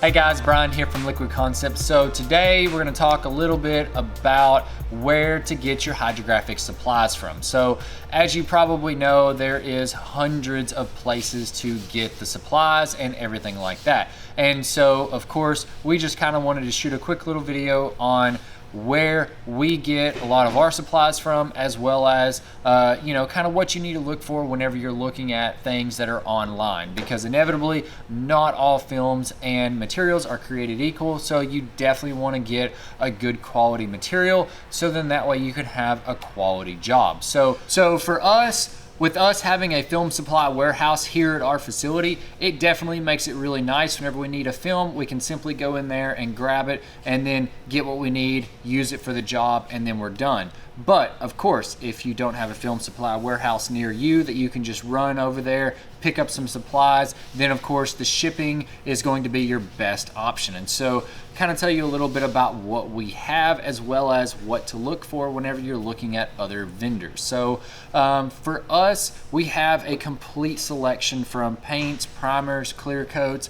Hey guys, Bryan here from Liquid Concepts. So today we're going to talk a little bit about where to get your hydrographic supplies from. So as you probably know, there is hundreds of places to get the supplies and everything like that. And so of course we just kind of wanted to shoot a quick little video on where we get a lot of our supplies from, as well as kind of what you need to look for whenever you're looking at things that are online, because inevitably not all films and materials are created equal. So you definitely want to get a good quality material, so then that way you can have a quality job. So for us, with us having a film supply warehouse here at our facility, it definitely makes it really nice. Whenever we need a film, we can simply go in there and grab it and then get what we need, use it for the job, and then we're done. But of course, if you don't have a film supply warehouse near you that you can just run over there, pick up some supplies, then of course the shipping is going to be your best option. And so kind of tell you a little bit about what we have, as well as what to look for whenever you're looking at other vendors. So for us, we have a complete selection from paints, primers, clear coats,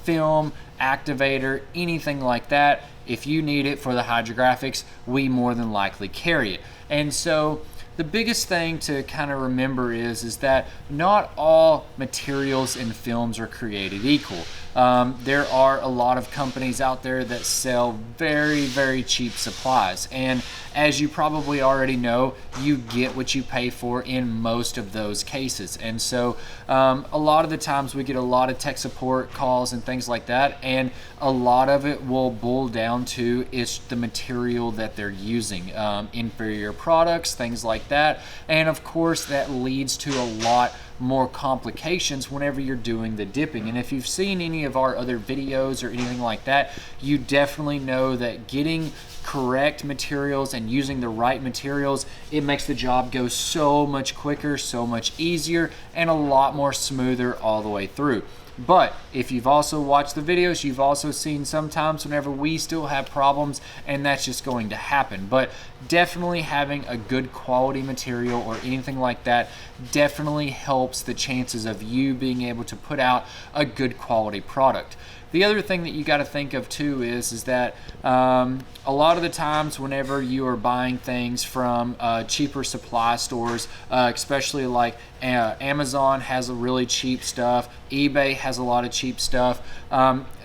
film, activator, anything like that. If you need it for the hydrographics, we more than likely carry it. And so the biggest thing to kind of remember is that not all materials in films are created equal. There are a lot of companies out there that sell very, very cheap supplies. And as you probably already know, you get what you pay for in most of those cases. And so a lot of the times we get a lot of tech support calls and things like that. And a lot of it will boil down to it's the material that they're using, inferior products, things like that. And of course that leads to a lot more complications whenever you're doing the dipping. And if you've seen any of our other videos or anything like that, you definitely know that getting correct materials and using the right materials, it makes the job go so much quicker, so much easier, and a lot more smoother all the way through. But if you've also watched the videos, you've also seen sometimes whenever we still have problems, and that's just going to happen. But definitely having a good quality material or anything like that definitely helps the chances of you being able to put out a good quality product. The other thing that you got to think of too is that a lot of the times whenever you are buying things from cheaper supply stores, especially like Amazon has a really cheap stuff, eBay has a lot of cheap stuff.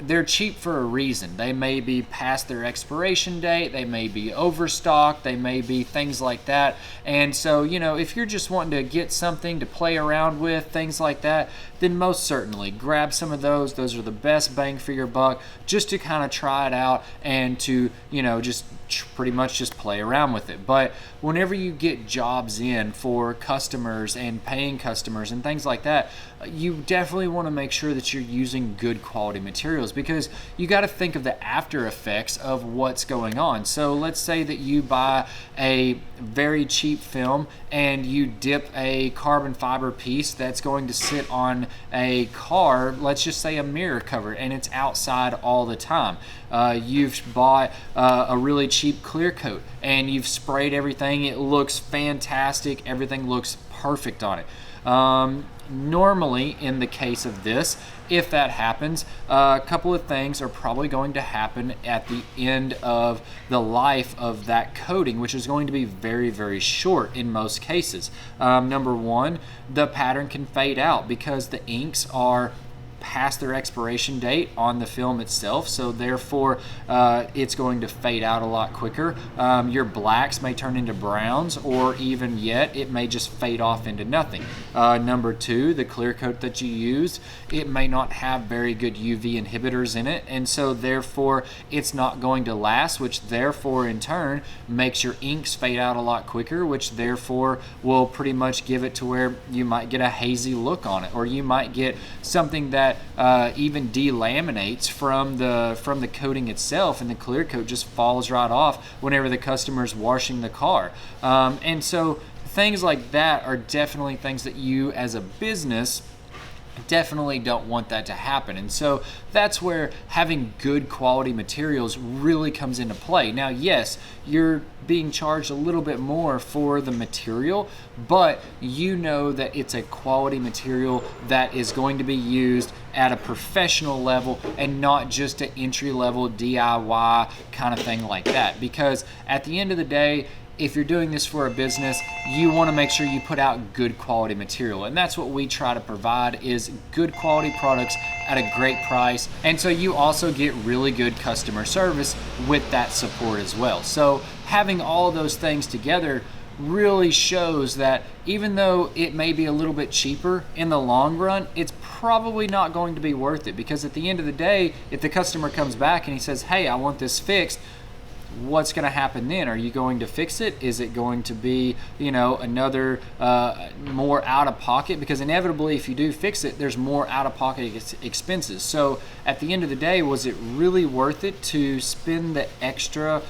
They're cheap for a reason. They may be past their expiration date, they may be overstocked, they may be things like that. And so, if you're just wanting to get something to play around with, things like that, then most certainly grab some of those. Those are the best bang for your buck, just to kind of try it out and to, just pretty much just play around with it. But whenever you get jobs in for customers and paying customers and things like that, you definitely want to make sure that you're using good quality materials, because you got to think of the after effects of what's going on. So let's say that you buy a very cheap film and you dip a carbon fiber piece that's going to sit on a car, let's just say a mirror cover, and it's outside all the time. You've bought a really cheap clear coat and you've sprayed everything, it looks fantastic, everything looks perfect on it. Normally in the case of this, if that happens, a couple of things are probably going to happen at the end of the life of that coating, which is going to be very, very short in most cases. Number one, the pattern can fade out because the inks are past their expiration date on the film itself, so therefore it's going to fade out a lot quicker. Your blacks may turn into browns, or even yet it may just fade off into nothing. Number two, the clear coat that you used, it may not have very good UV inhibitors in it, and so therefore it's not going to last, which therefore in turn makes your inks fade out a lot quicker, which therefore will pretty much give it to where you might get a hazy look on it, or you might get something that even delaminates from the coating itself, and the clear coat just falls right off whenever the customer's washing the car. And so things like that are definitely things that you as a business definitely don't want that to happen. And so that's where having good quality materials really comes into play. Now, yes, you're being charged a little bit more for the material, but you know that it's a quality material that is going to be used at a professional level and not just an entry level DIY kind of thing like that. Because at the end of the day, if you're doing this for a business, you want to make sure you put out good quality material. And that's what we try to provide, is good quality products at a great price. And so you also get really good customer service with that support as well. So having all of those things together really shows that even though it may be a little bit cheaper in the long run, it's probably not going to be worth it. Because at the end of the day, if the customer comes back and he says, hey, I want this fixed, what's going to happen then? Are you going to fix it? Is it going to be, another more out of pocket? Because inevitably, if you do fix it, there's more out of pocket expenses. So at the end of the day, was it really worth it to spend the extra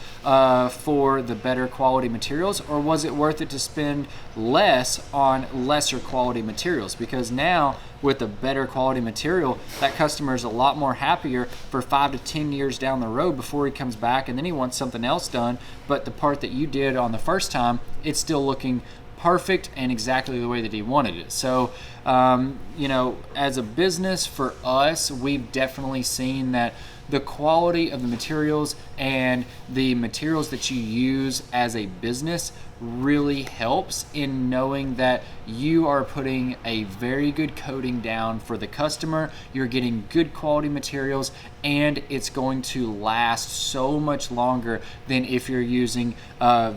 for the better quality materials, or was it worth it to spend less on lesser quality materials? Because now, with a better quality material, that customer is a lot more happier for 5 to 10 years down the road before he comes back and then he wants something else done, but the part that you did on the first time, it's still looking perfect and exactly the way that he wanted it. So, as a business, for us, we've definitely seen that the quality of the materials and the materials that you use as a business really helps in knowing that you are putting a very good coating down for the customer, you're getting good quality materials, and it's going to last so much longer than if you're using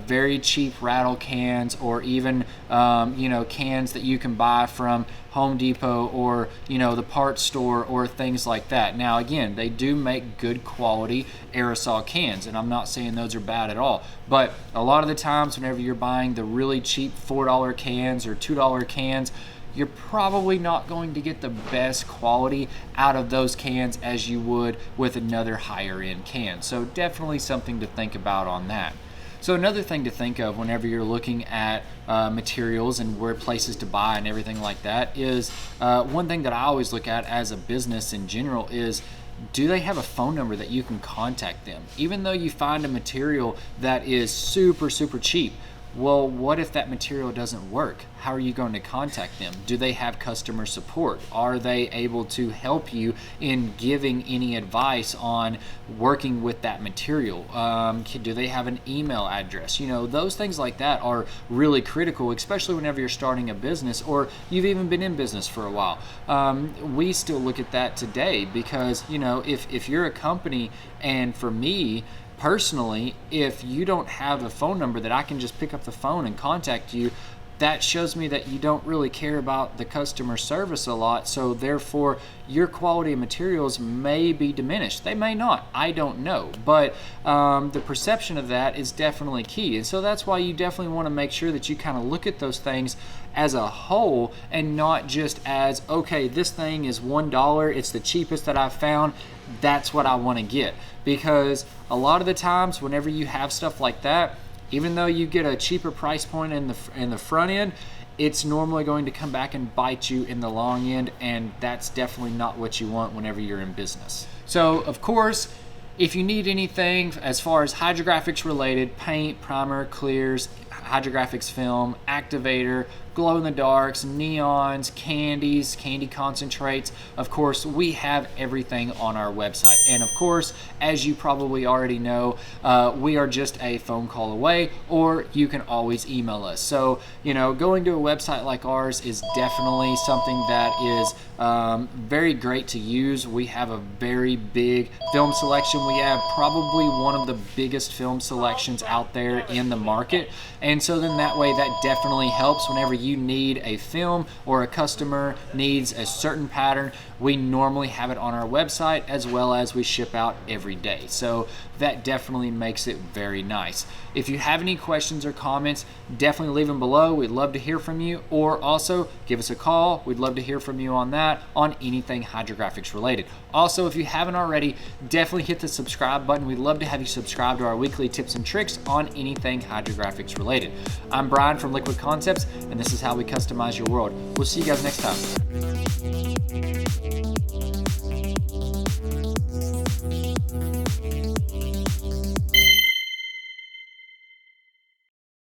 very cheap rattle cans, or even cans that you can buy from Home Depot or the parts store or things like that. Now again, they do make good quality aerosol cans, and I'm not saying those are bad at all, but a lot of the times whenever you're buying the really cheap $4 cans or $2 cans, you're probably not going to get the best quality out of those cans as you would with another higher end can. So definitely something to think about on that. So another thing to think of whenever you're looking at materials and where places to buy and everything like that is, one thing that I always look at as a business in general is, do they have a phone number that you can contact them? Even though you find a material that is super, super cheap, well, what if that material doesn't work? How are you going to contact them? Do they have customer support? Are they able to help you in giving any advice on working with that material? Do they have an email address? Those things like that are really critical, especially whenever you're starting a business or you've even been in business for a while. We still look at that today because, if you're a company, and for me, personally, if you don't have a phone number that I can just pick up the phone and contact you, that shows me that you don't really care about the customer service a lot. So therefore, your quality of materials may be diminished. They may not, I don't know. But the perception of that is definitely key. And so that's why you definitely want to make sure that you kind of look at those things as a whole and not just as, okay, this thing is $1, it's the cheapest that I've found, that's what I want to get. Because a lot of the times whenever you have stuff like that, even though you get a cheaper price point in the front end, it's normally going to come back and bite you in the long end, and that's definitely not what you want whenever you're in business. So of course, if you need anything as far as hydrographics related, paint, primer, clears, hydrographics film, activator, glow in the darks, neons, candies, candy concentrates, of course, we have everything on our website. And of course, as you probably already know, we are just a phone call away, or you can always email us. So, going to a website like ours is definitely something that is very great to use. We have a very big film selection. We have probably one of the biggest film selections out there in the market. And so then that way, that definitely helps whenever you need a film or a customer needs a certain pattern. We normally have it on our website, as well as we ship out every day. So that definitely makes it very nice. If you have any questions or comments, definitely leave them below. We'd love to hear from you, or also give us a call. We'd love to hear from you on that, on anything hydrographics related. Also, if you haven't already, definitely hit the subscribe button. We'd love to have you subscribe to our weekly tips and tricks on anything hydrographics related. I'm Bryan from Liquid Concepts, and this this is how we customize your world. We'll see you guys next time.